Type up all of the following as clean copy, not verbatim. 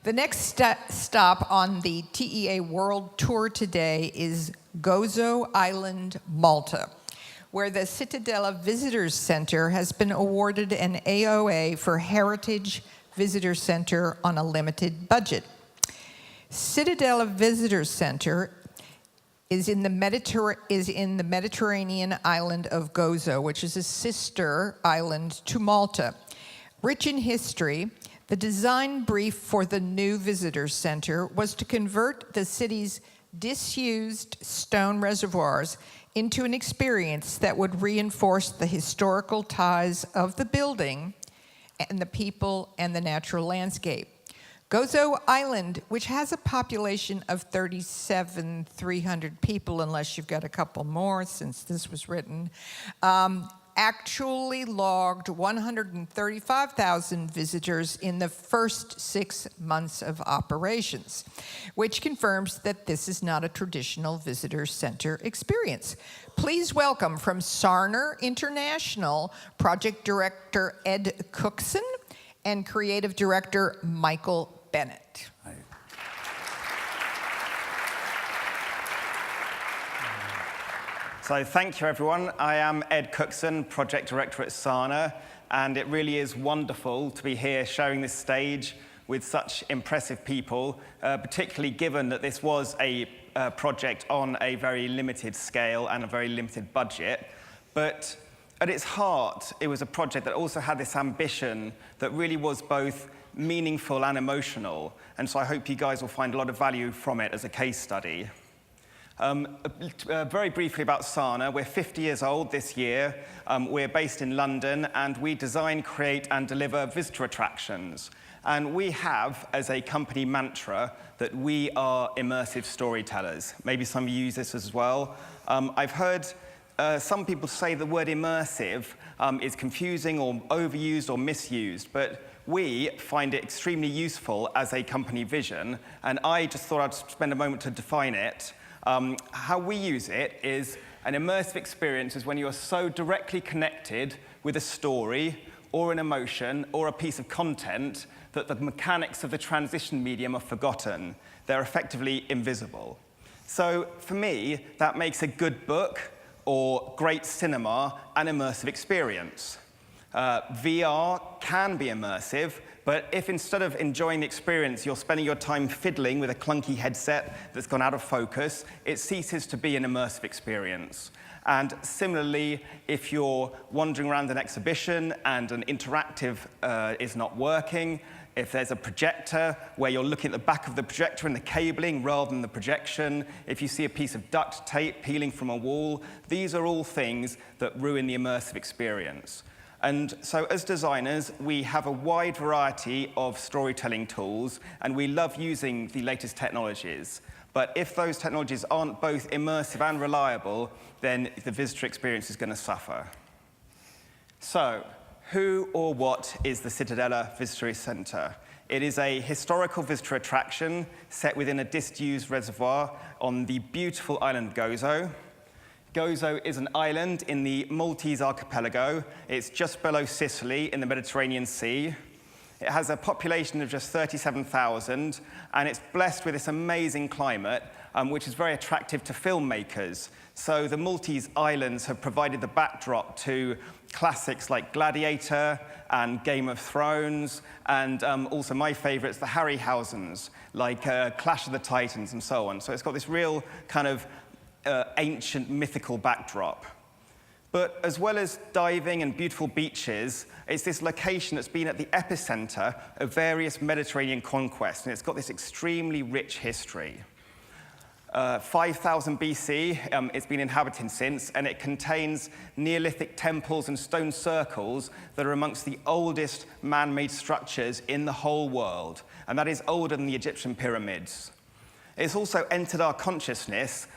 The next stop on the TEA World Tour today is Gozo Island, Malta, where the Cittadella Visitors Center has been awarded an AOA for Heritage Visitor Center on a limited budget. Cittadella Visitors Center is in the Mediterranean island of Gozo, which is a sister island to Malta. Rich in history, the design brief for the new Visitors Center was to convert the city's disused stone reservoirs into an experience that would reinforce the historical ties of the building and the people and the natural landscape. Gozo Island, which has a population of 37,300 people, unless you've got a couple more since this was written, actually logged 135,000 visitors in the first 6 months of operations, which confirms that this is not a traditional visitor center experience. Please welcome from Sarner International, Project Director Ed Cookson and Creative Director Michael Bennett. Hi. So thank you, everyone. I am Ed Cookson, Project Director at Sarner, and it really is wonderful to be here sharing this stage with such impressive people, particularly given that this was a project on a very limited scale and a very limited budget. But at its heart, it was a project that also had this ambition that really was both meaningful and emotional, and so I hope you guys will find a lot of value from it as a case study. Very briefly about Sarner, we're 50 years old this year. We're based in London, and we design, create, and deliver visitor attractions. And we have, as a company mantra, that we are immersive storytellers. Maybe some of you use this as well. I've heard some people say the word immersive is confusing or overused or misused, but we find it extremely useful as a company vision, and I just thought I'd spend a moment to define it. How we use it is an immersive experience is when you are so directly connected with a story or an emotion or a piece of content that the mechanics of the transition medium are forgotten. They're effectively invisible. So for me, that makes a good book or great cinema an immersive experience. VR can be immersive, but if instead of enjoying the experience, you're spending your time fiddling with a clunky headset that's gone out of focus, it ceases to be an immersive experience. And similarly, if you're wandering around an exhibition and an interactive is not working, if there's a projector where you're looking at the back of the projector and the cabling rather than the projection, if you see a piece of duct tape peeling from a wall, these are all things that ruin the immersive experience. And so as designers, we have a wide variety of storytelling tools, and we love using the latest technologies. But if those technologies aren't both immersive and reliable, then the visitor experience is going to suffer. So who or what is the Cittadella Visitor Center? It is a historical visitor attraction set within a disused reservoir on the beautiful island of Gozo. Gozo is an island in the Maltese archipelago. It's just below Sicily in the Mediterranean Sea. It has a population of just 37,000, and it's blessed with this amazing climate, which is very attractive to filmmakers. So the Maltese islands have provided the backdrop to classics like Gladiator and Game of Thrones, and also my favorites, the Harryhausen's, like Clash of the Titans and so on. So it's got this real kind of ancient mythical backdrop. But as well as diving and beautiful beaches, it's this location that's been at the epicenter of various Mediterranean conquests, and it's got this extremely rich history. 5,000 BC, it's been inhabited since, and it contains Neolithic temples and stone circles that are amongst the oldest man-made structures in the whole world, and that is older than the Egyptian pyramids. It's also entered our consciousness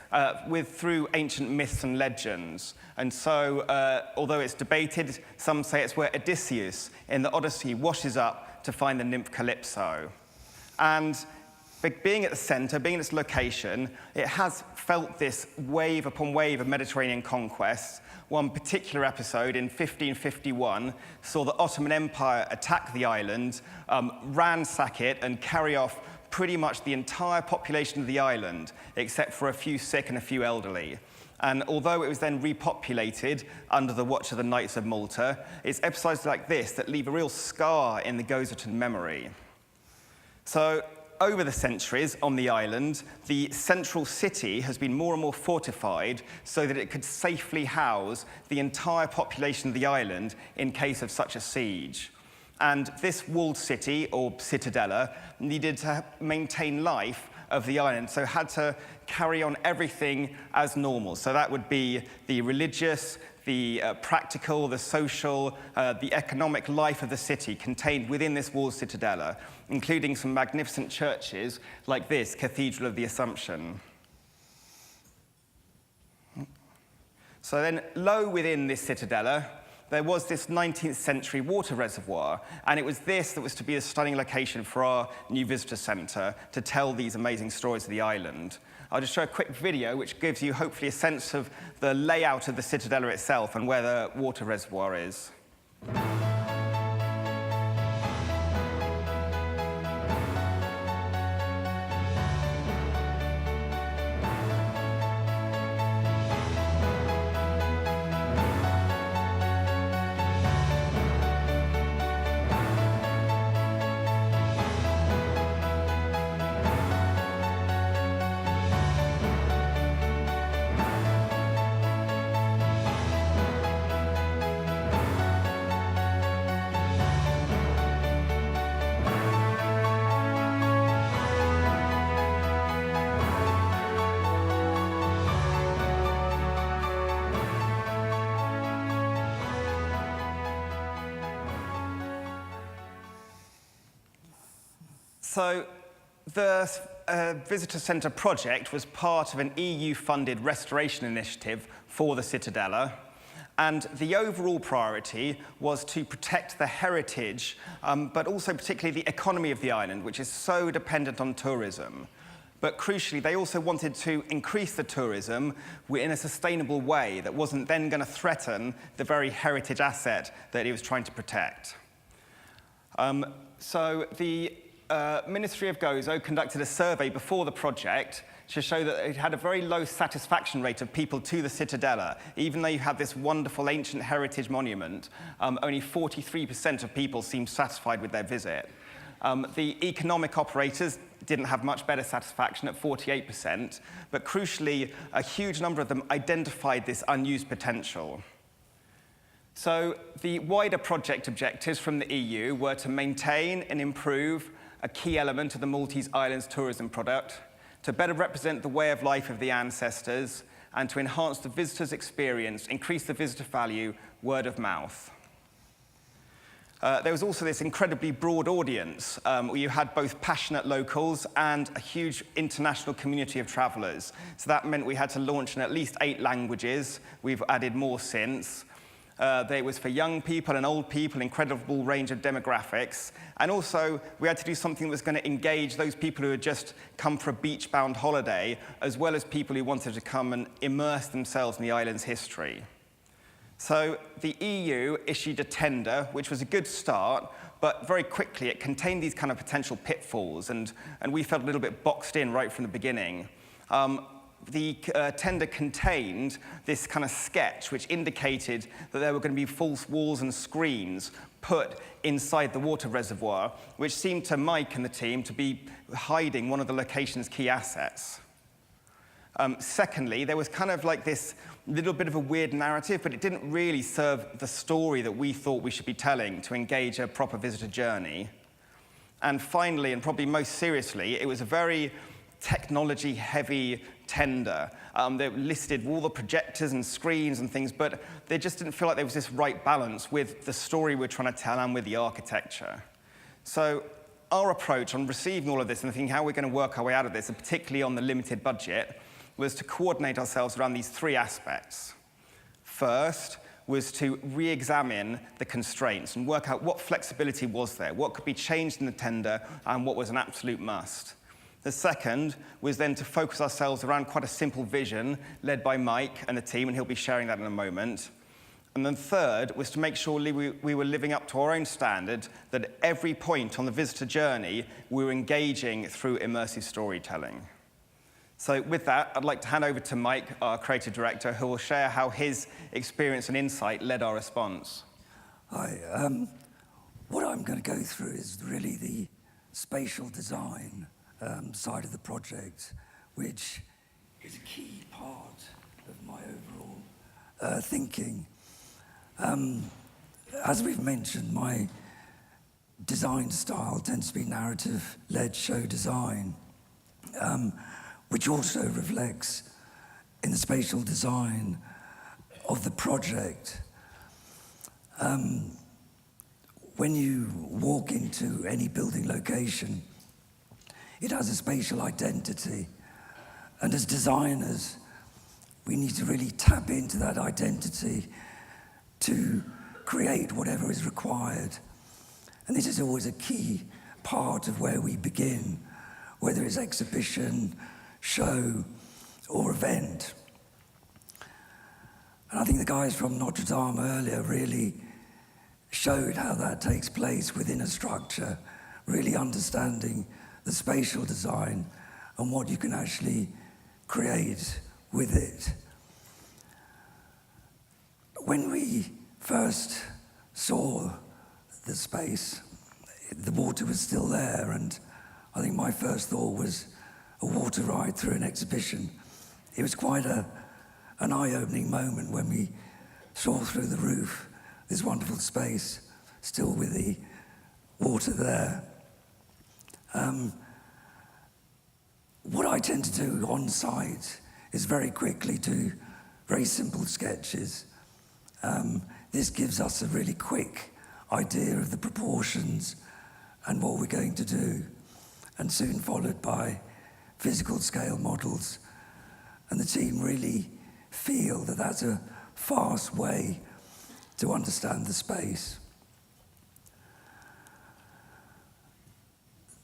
through ancient myths and legends. And so, although it's debated, some say it's where Odysseus in the Odyssey washes up to find the nymph Calypso. And being at the center, being in its location, it has felt this wave upon wave of Mediterranean conquests, one particular episode in 1551 saw the Ottoman Empire attack the island, ransack it, and carry off pretty much the entire population of the island, except for a few sick and a few elderly. And although it was then repopulated under the watch of the Knights of Malta, it's episodes like this that leave a real scar in the Gozo memory. So, over the centuries on the island, the central city has been more and more fortified so that it could safely house the entire population of the island in case of such a siege. And this walled city, or Cittadella, needed to maintain life of the island, so had to carry on everything as normal. So that would be the religious, the practical, the social, the economic life of the city contained within this walled Cittadella, including some magnificent churches like this, Cathedral of the Assumption. So then, low within this Cittadella, there was this 19th century water reservoir, and it was this that was to be a stunning location for our new visitor centre to tell these amazing stories of the island. I'll just show a quick video which gives you hopefully a sense of the layout of the Cittadella itself and where the water reservoir is. So the Visitor Centre project was part of an EU-funded restoration initiative for the Cittadella, and the overall priority was to protect the heritage, but also particularly the economy of the island, which is so dependent on tourism. But crucially, they also wanted to increase the tourism in a sustainable way that wasn't then going to threaten the very heritage asset that it was trying to protect. So the Ministry of Gozo conducted a survey before the project to show that it had a very low satisfaction rate of people to the Cittadella. Even though you have this wonderful ancient heritage monument, only 43% of people seemed satisfied with their visit. The economic operators didn't have much better satisfaction at 48%, but crucially, a huge number of them identified this unused potential. So the wider project objectives from the EU were to maintain and improve a key element of the Maltese Islands tourism product, to better represent the way of life of the ancestors, and to enhance the visitor's experience, increase the visitor value, word of mouth. There was also this incredibly broad audience, where you had both passionate locals and a huge international community of travellers. So that meant we had to launch in at least 8 languages. We've added more since. It was for young people and old people, incredible range of demographics. And also, we had to do something that was going to engage those people who had just come for a beach-bound holiday, as well as people who wanted to come and immerse themselves in the island's history. So the EU issued a tender, which was a good start, but very quickly it contained these kind of potential pitfalls, and we felt a little bit boxed in right from the beginning. The tender contained this kind of sketch which indicated that there were going to be false walls and screens put inside the water reservoir, which seemed to Mike and the team to be hiding one of the location's key assets. Secondly, there was kind of like this little bit of a weird narrative, but it didn't really serve the story that we thought we should be telling to engage a proper visitor journey. And finally, and probably most seriously, it was a very technology-heavy tender. They listed all the projectors and screens and things, but they just didn't feel like there was this right balance with the story we're trying to tell and with the architecture. So our approach on receiving all of this and thinking how we're going to work our way out of this, and particularly on the limited budget, was to coordinate ourselves around these 3 aspects. First was to re-examine the constraints and work out what flexibility was there, what could be changed in the tender, and what was an absolute must. The second was then to focus ourselves around quite a simple vision led by Mike and the team, and he'll be sharing that in a moment. And then third was to make sure we were living up to our own standard, that at every point on the visitor journey, we were engaging through immersive storytelling. So with that, I'd like to hand over to Mike, our creative director, who will share how his experience and insight led our response. Hi. What I'm going to go through is really the spatial design side of the project, which is a key part of my overall thinking. As we've mentioned, my design style tends to be narrative-led show design, which also reflects in the spatial design of the project. When you walk into any building location, it has a spatial identity. And as designers, we need to really tap into that identity to create whatever is required. And this is always a key part of where we begin, whether it's exhibition, show, or event. And I think the guys from Notre Dame earlier really showed how that takes place within a structure, really understanding the spatial design and what you can actually create with it. When we first saw the space, the water was still there, and I think my first thought was a water ride through an exhibition. It was quite an eye-opening moment when we saw through the roof this wonderful space, still with the water there. What I tend to do on site is very quickly do very simple sketches. This gives us a really quick idea of the proportions and what we're going to do, and soon followed by physical scale models. And the team really feel that that's a fast way to understand the space.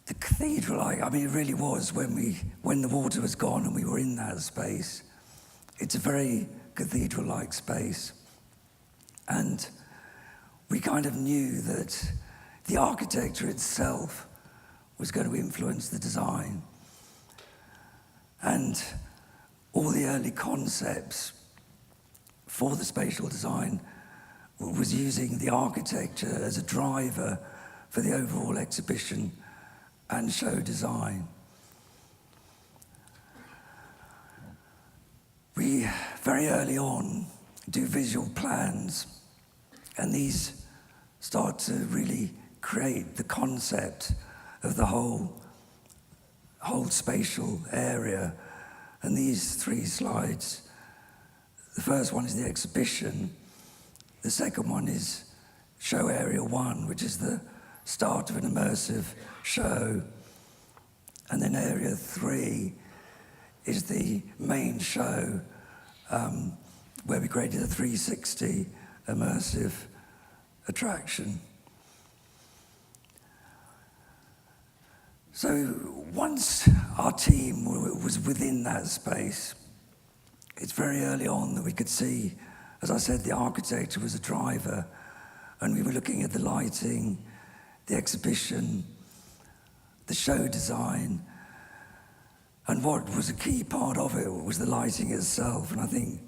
The cathedral, I mean, it really was when the water was gone and we were in that space. It's a very cathedral-like space. And we kind of knew that the architecture itself was going to influence the design. And all the early concepts for the spatial design was using the architecture as a driver for the overall exhibition and show design. We, very early on, do visual plans, and these start to really create the concept of the whole spatial area. And these 3 slides, the first one is the exhibition, the second one is show area 1, which is the start of an immersive show, and then area 3 is the main show, where we created a 360 immersive attraction. So once our team was within that space, it's very early on that we could see, as I said, the architecture was a driver, and we were looking at the lighting, the exhibition, the show design, and what was a key part of it was the lighting itself. And I think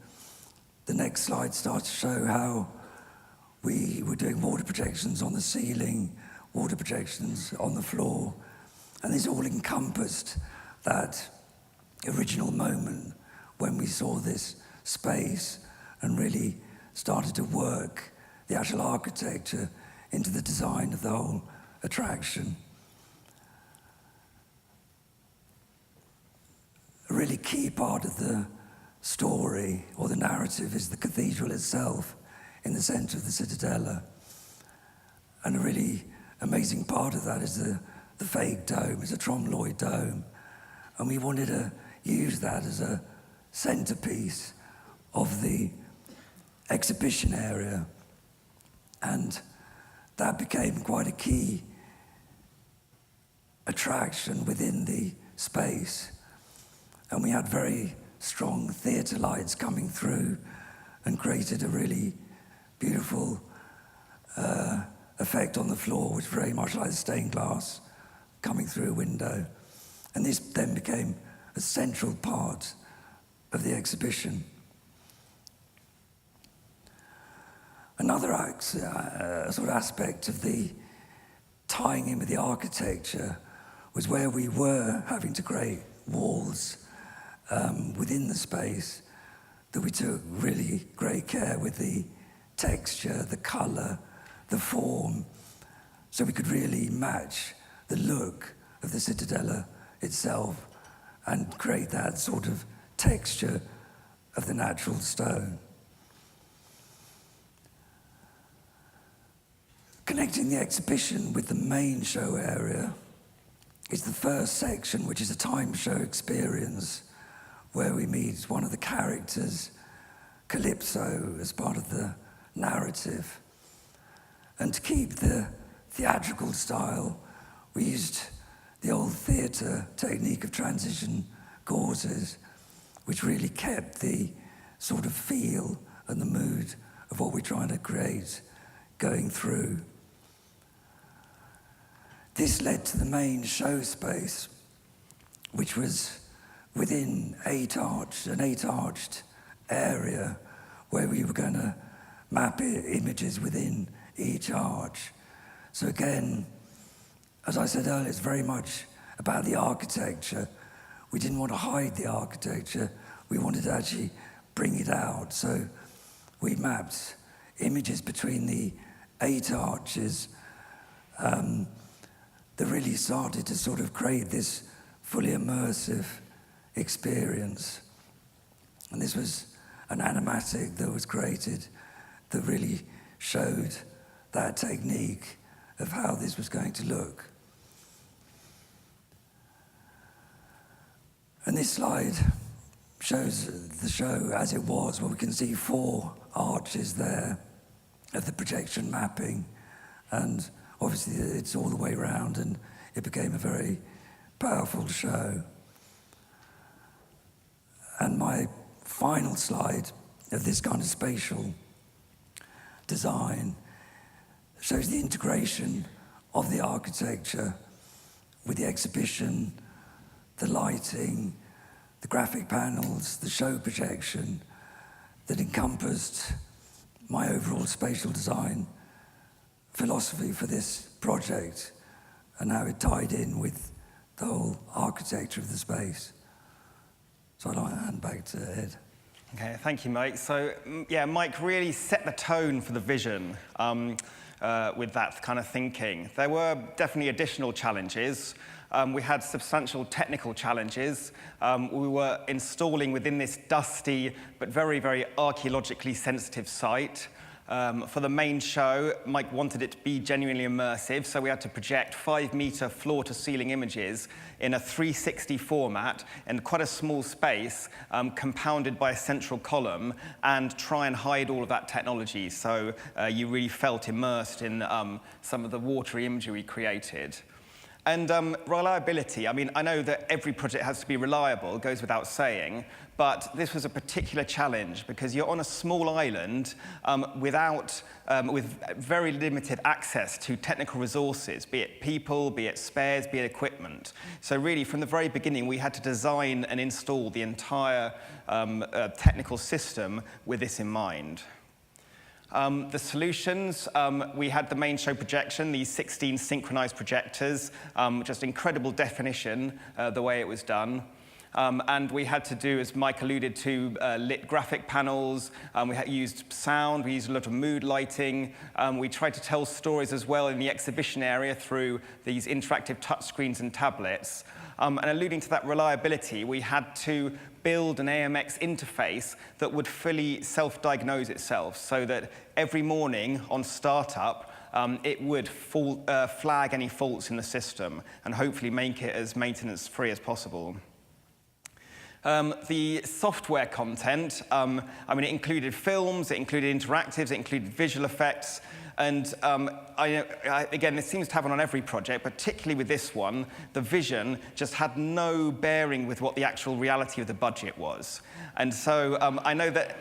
the next slide starts to show how we were doing water projections on the ceiling, water projections on the floor, and this all encompassed that original moment when we saw this space and really started to work the actual architecture into the design of the whole attraction. A really key part of the story or the narrative is the cathedral itself in the center of the Cittadella. And a really amazing part of that is the fake dome. It's a tromloid dome. And we wanted to use that as a centerpiece of the exhibition area. And that became quite a key attraction within the space. And we had very strong theatre lights coming through and created a really beautiful effect on the floor, which very much like stained glass coming through a window. And this then became a central part of the exhibition. Another sort of aspect of the tying in with the architecture was where we were having to create walls within the space, that we took really great care with the texture, the colour, the form, so we could really match the look of the Cittadella itself and create that sort of texture of the natural stone. Connecting the exhibition with the main show area is the first section, which is a time show experience, where we meet one of the characters, Calypso, as part of the narrative. And to keep the theatrical style, we used the old theatre technique of transition gauzes, which really kept the sort of feel and the mood of what we're trying to create going through. This led to the main show space, which was within an eight-arched area where we were going to map images within each arch. So again, as I said earlier, it's very much about the architecture. We didn't want to hide the architecture. We wanted to actually bring it out. So we mapped images between the 8 arches that really started to sort of create this fully immersive experience. And this was an animatic that was created that really showed that technique of how this was going to look. And this slide shows the show as it was, where we can see 4 arches there of the projection mapping, and obviously it's all the way around, and it became a very powerful show. And my final slide of this kind of spatial design shows the integration of the architecture with the exhibition, the lighting, the graphic panels, the show projection that encompassed my overall spatial design philosophy for this project, and how it tied in with the whole architecture of the space. So I'd like to hand back to Ed. Okay, thank you, Mike. So, yeah, Mike really set the tone for the vision with that kind of thinking. There were definitely additional challenges. We had substantial technical challenges. We were installing within this dusty but very, very archaeologically sensitive site. For the main show, Mike wanted it to be genuinely immersive, so we had to project 5-meter floor-to-ceiling images in a 360 format in quite a small space, compounded by a central column, and try and hide all of that technology, so you really felt immersed in some of the watery imagery we created. And reliability, I mean, I know that every project has to be reliable, it goes without saying, but this was a particular challenge because you're on a small island with very limited access to technical resources, be it people, be it spares, be it equipment. So really, from the very beginning, we had to design and install the entire technical system with this in mind. The solutions, we had the main show projection, these 16 synchronized projectors, just incredible definition, the way it was done. And we had to do, as Mike alluded to, lit graphic panels. We used sound, we used a lot of mood lighting. We tried to tell stories as well in the exhibition area through these interactive touchscreens and tablets. And alluding to that reliability, we had to build an AMX interface that would fully self-diagnose itself, so that every morning on startup, it would flag any faults in the system and hopefully make it as maintenance-free as possible. The software content, I mean, it included films, it included interactives, it included visual effects. And again, this seems to happen on every project, particularly with this one. The vision just had no bearing with what the actual reality of the budget was. And so I know that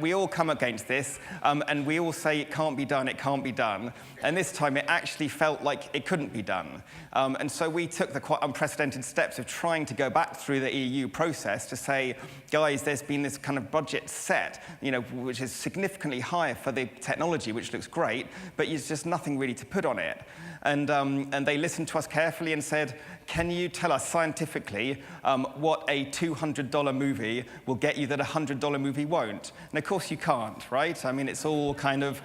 we all come against this, and we all say it can't be done, it can't be done. And this time it actually felt like it couldn't be done. And so we took the quite unprecedented steps of trying to go back through the EU process to say, guys, there's been this kind of budget set, which is significantly higher for the technology, which looks great, but there's just nothing really to put on it. And they listened to us carefully and said, can you tell us scientifically what a $200 movie will get you that a $100 movie won't? And of course you can't, right? I mean, it's all kind of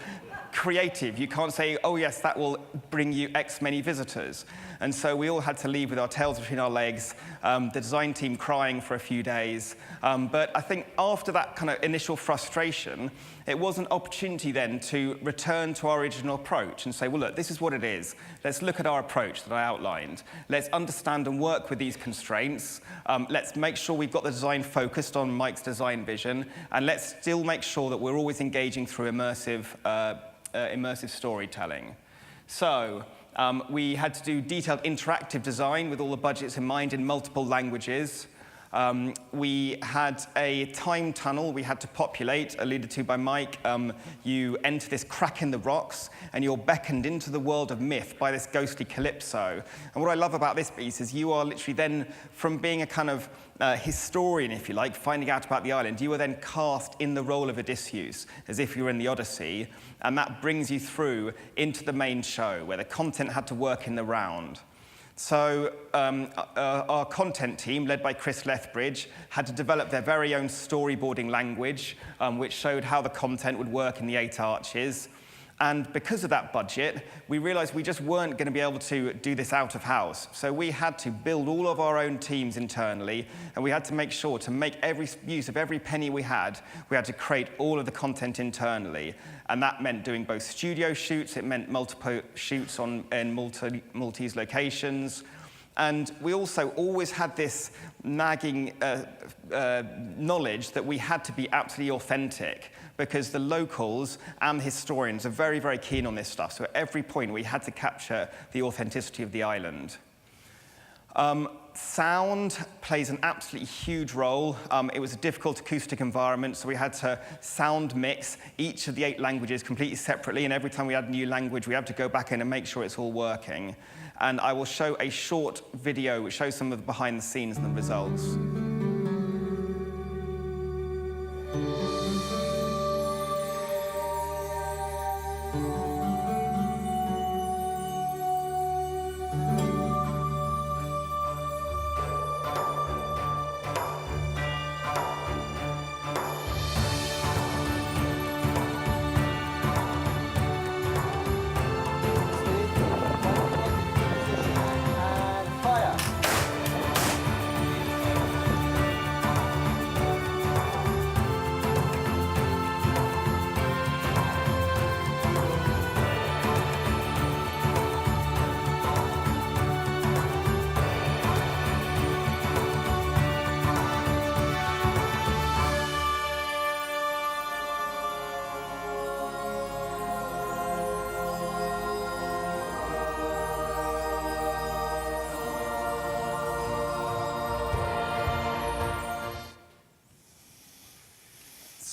creative. You can't say, oh yes, that will bring you X many visitors. And so we all had to leave with our tails between our legs, the design team crying for a few days. But I think after that kind of initial frustration, it was an opportunity then to return to our original approach and say, well, look, this is what it is. Let's look at our approach that I outlined. Let's understand and work with these constraints. Let's make sure we've got the design focused on Mike's design vision, and let's still make sure that we're always engaging through immersive storytelling. So we had to do detailed interactive design with all the budgets in mind in multiple languages. We had a time tunnel we had to populate, alluded to by Mike. You enter this crack in the rocks, and you're beckoned into the world of myth by this ghostly Calypso. And what I love about this piece is you are literally then, from being a kind of historian, if you like, finding out about the island, you are then cast in the role of Odysseus, as if you were in the Odyssey, and that brings you through into the main show, where the content had to work in the round. So our content team, led by Chris Lethbridge, had to develop their very own storyboarding language, which showed how the content would work in the 8 arches. And because of that budget, we realized we just weren't going to be able to do this out of house. So we had to build all of our own teams internally, and we had to make sure to make every use of every penny we had to create all of the content internally. And that meant doing both studio shoots, it meant multiple shoots in Maltese locations. And we also always had this nagging knowledge that we had to be absolutely authentic, because the locals and the historians are very, very keen on this stuff. So at every point, we had to capture the authenticity of the island. Sound plays an absolutely huge role. It was a difficult acoustic environment, so we had to sound mix each of the 8 languages completely separately, and every time we add a new language, we have to go back in and make sure it's all working. And I will show a short video which shows some of the behind the scenes and the results.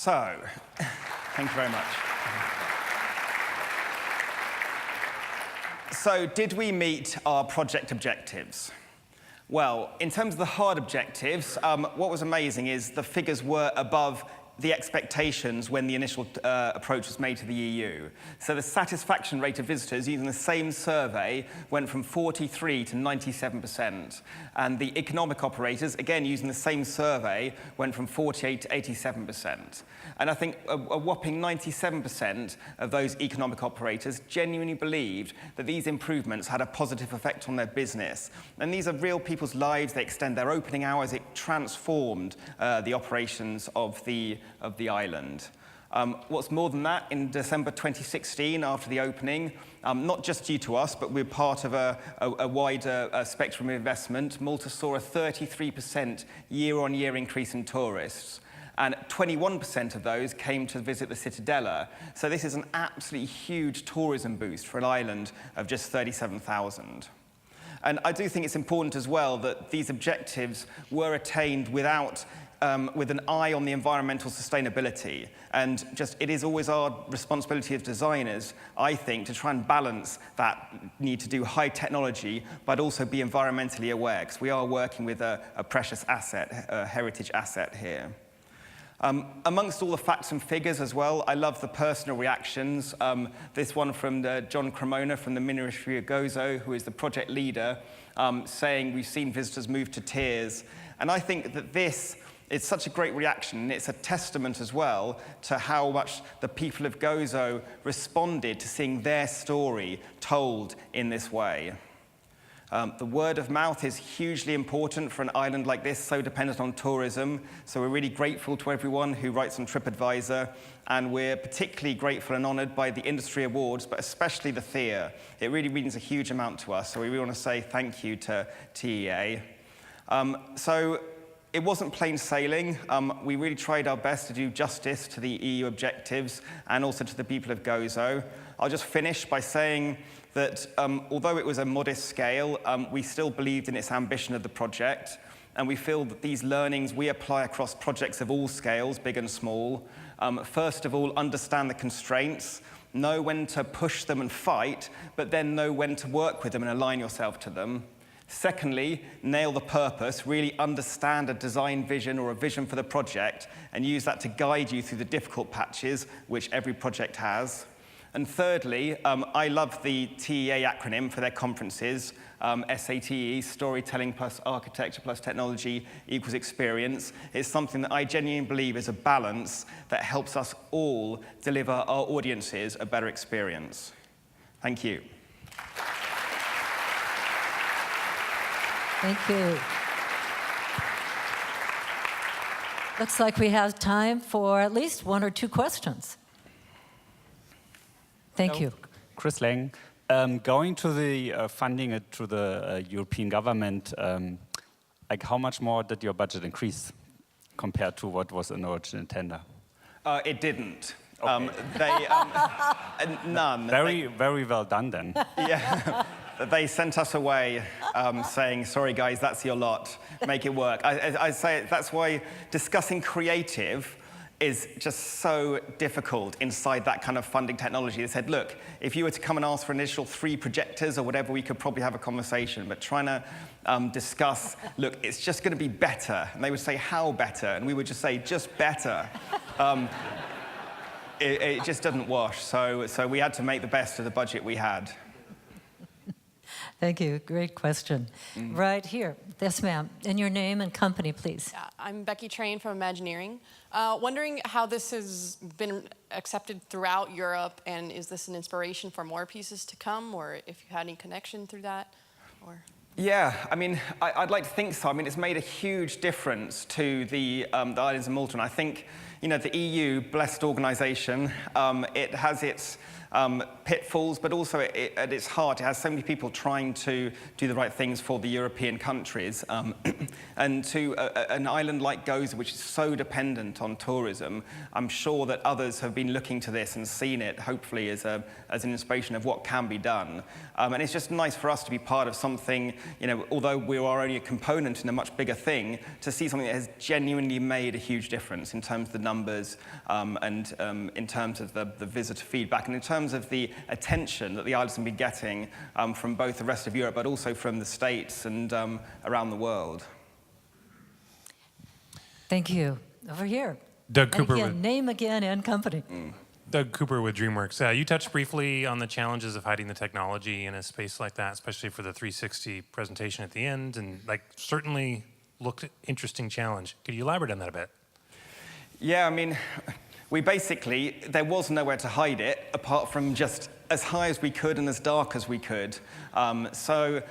So, thank you very much. So, did we meet our project objectives? Well, in terms of the hard objectives, what was amazing is the figures were above the expectations when the initial approach was made to the EU. So the satisfaction rate of visitors using the same survey went from 43 to 97%. And the economic operators, again using the same survey, went from 48 to 87%. And I think a whopping 97% of those economic operators genuinely believed that these improvements had a positive effect on their business. And these are real people's lives. They extend their opening hours. It transformed the operations of the island. What's more than that, in December 2016, after the opening, not just due to us, but we're part of a wider spectrum of investment, Malta saw a 33% year-on-year increase in tourists. And 21% of those came to visit the Cittadella. So this is an absolutely huge tourism boost for an island of just 37,000. And I do think it's important as well that these objectives were attained with an eye on the environmental sustainability. And it is always our responsibility as designers, I think, to try and balance that need to do high technology, but also be environmentally aware, because we are working with a precious asset, a heritage asset here. Amongst all the facts and figures as well, I love the personal reactions. This one from John Cremona from the Ministry of Gozo, who is the project leader, saying, "We've seen visitors move to tears." And I think that this is such a great reaction, and it's a testament as well to how much the people of Gozo responded to seeing their story told in this way. The word of mouth is hugely important for an island like this, so dependent on tourism. So we're really grateful to everyone who writes on TripAdvisor, and we're particularly grateful and honored by the industry awards, but especially the THEA. It really means a huge amount to us, so we really want to say thank you to TEA. So it wasn't plain sailing. We really tried our best to do justice to the EU objectives and also to the people of Gozo. I'll just finish by saying that although it was a modest scale, we still believed in its ambition of the project, and we feel that these learnings we apply across projects of all scales, big and small. First of all, understand the constraints, know when to push them and fight, but then know when to work with them and align yourself to them. Secondly, nail the purpose, really understand a design vision or a vision for the project, and use that to guide you through the difficult patches, which every project has. And thirdly, I love the TEA acronym for their conferences, SATE, Storytelling plus Architecture plus Technology equals Experience. It's something that I genuinely believe is a balance that helps us all deliver our audiences a better experience. Thank you. Thank you. Looks like we have time for at least one or two questions. Thank you. Chris Lang. Going to the funding through the European government, like how much more did your budget increase compared to what was in the original tender? It didn't. Okay. None. Very well done then. Yeah. They sent us away saying, sorry guys, that's your lot, make it work. I say that's why discussing creative is just so difficult inside that kind of funding technology. They said, look, if you were to come and ask for an initial 3 projectors or whatever, we could probably have a conversation, but trying to discuss, look, it's just going to be better. And they would say, how better? And we would just say, just better. It just doesn't wash. So we had to make the best of the budget we had. Thank you. Great question. Right here. Yes, ma'am. And your name and company, please. Yeah, I'm Becky Train from Imagineering. Wondering how this has been accepted throughout Europe, and is this an inspiration for more pieces to come, or if you had any connection through that? Or... Yeah, I mean, I'd like to think so. I mean, it's made a huge difference to the islands of Malta, and I think, you know, the EU, blessed organisation, it has its pitfalls, but also at its heart, it has so many people trying to do the right things for the European countries. And to an island like Gozo, which is so dependent on tourism, I'm sure that others have been looking to this and seen it, hopefully, as an inspiration of what can be done. And it's just nice for us to be part of something, you know, although we are only a component in a much bigger thing, to see something that has genuinely made a huge difference in terms of the numbers and in terms of the visitor feedback and in terms of the attention that the islands have been getting from both the rest of Europe, but also from the States and around the world. Thank you. Over here. Doug Cooper. And again, name again and company. Doug Cooper with DreamWorks. You touched briefly on the challenges of hiding the technology in a space like that, especially for the 360 presentation at the end, and like certainly looked interesting challenge. Could you elaborate on that a bit? Yeah, I mean, there was nowhere to hide it apart from just as high as we could and as dark as we could. So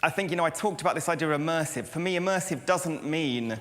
I think, I talked about this idea of immersive. For me, immersive doesn't mean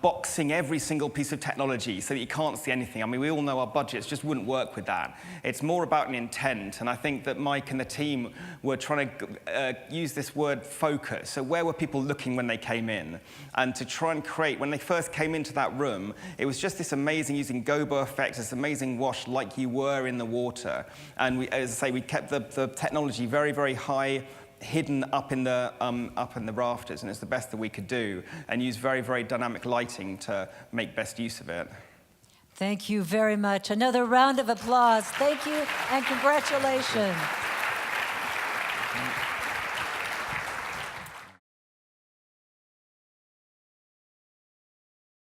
boxing every single piece of technology so that you can't see anything. I mean, we all know our budgets just wouldn't work with that. It's more about an intent, and I think that Mike and the team were trying to use this word focus. So where were people looking when they came in? And to try and create, when they first came into that room, it was just this amazing, using gobo effects, this amazing wash like you were in the water. And we, as I say, we kept the technology very, very high, hidden up in the rafters, and it's the best that we could do, and use very, very dynamic lighting to make best use of it. Thank you very much. Another round of applause. Thank you and congratulations.